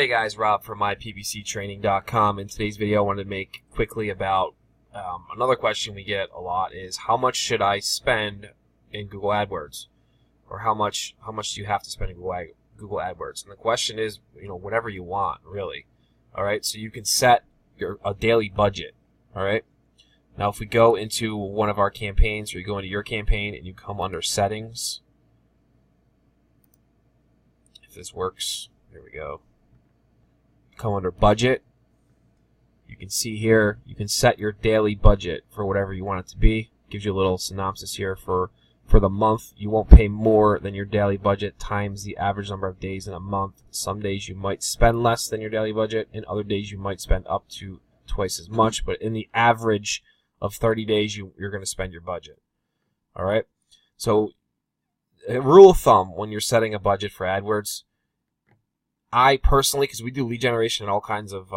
Hey guys, Rob from myppctraining.com. In today's video, I wanted to make quickly about another question we get a lot is how much should I spend in Google AdWords, or how much do you have to spend in Google AdWords? And the question is, whatever you want, really. All right, so you can set a daily budget. All right. Now, if we go into one of our campaigns, or you go into your campaign and you come under Settings, if this works, there we go. Come under Budget. You can see here, you can set your daily budget for whatever you want it to be. Gives you a little synopsis here for the month. You won't pay more than your daily budget times the average number of days in a month. Some days you might spend less than your daily budget, and other days you might spend up to twice as much. But in the average of 30 days, you're going to spend your budget. All right. So, a rule of thumb when you're setting a budget for AdWords, I personally, because we do lead generation in all kinds of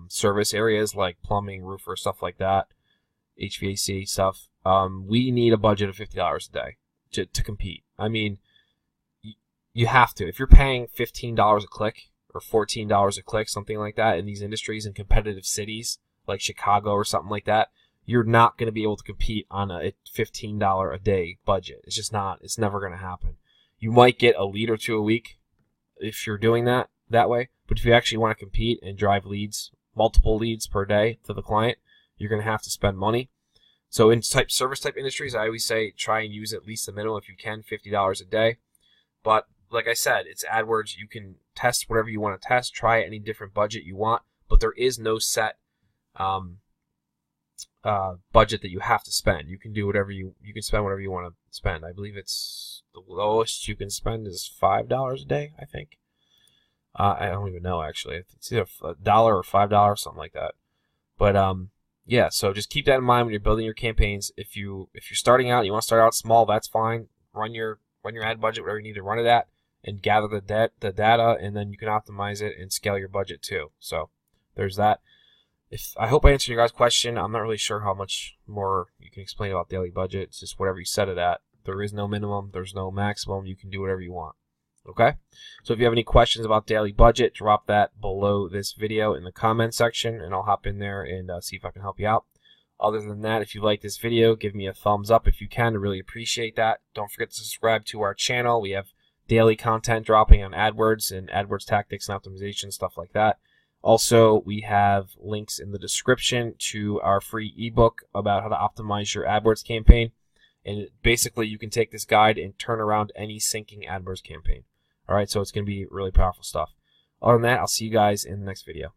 service areas like plumbing, roofer, stuff like that, HVAC stuff, we need a budget of $50 a day to compete. I mean, you have to. If you're paying $15 a click or $14 a click, something like that, in these industries in competitive cities like Chicago or something like that, you're not going to be able to compete on a $15 a day budget. It's just not. It's never going to happen. You might get a lead or two a week if you're doing that way, but if you actually want to compete and drive leads, multiple leads per day to the client, you're going to have to spend money. So in service type industries, I always say try and use at least the minimum if you can, $50 a day. But like I said, it's AdWords. You can test whatever you want to test, try any different budget you want, but there is no set budget that you have to spend. You can do whatever you can spend whatever you want to spend. I believe it's the lowest you can spend is $5 a day, I think. I don't even know, actually. It's either $1 or $5, something like that. But yeah, so just keep that in mind when you're building your campaigns. If you're starting out, you want to start out small, that's fine. Run your ad budget, whatever you need to run it at, and gather the data, and then you can optimize it and scale your budget too. So there's that. I hope I answered your guys' question. I'm not really sure how much more you can explain about daily budget. It's just whatever you set it at. There is no minimum. There's no maximum. You can do whatever you want. Okay? So if you have any questions about daily budget, drop that below this video in the comment section, and I'll hop in there and see if I can help you out. Other than that, if you like this video, give me a thumbs up if you can. I really appreciate that. Don't forget to subscribe to our channel. We have daily content dropping on AdWords and AdWords tactics and optimization, stuff like that. Also, we have links in the description to our free ebook about how to optimize your AdWords campaign. And basically, you can take this guide and turn around any syncing AdWords campaign. All right, so it's going to be really powerful stuff. Other than that, I'll see you guys in the next video.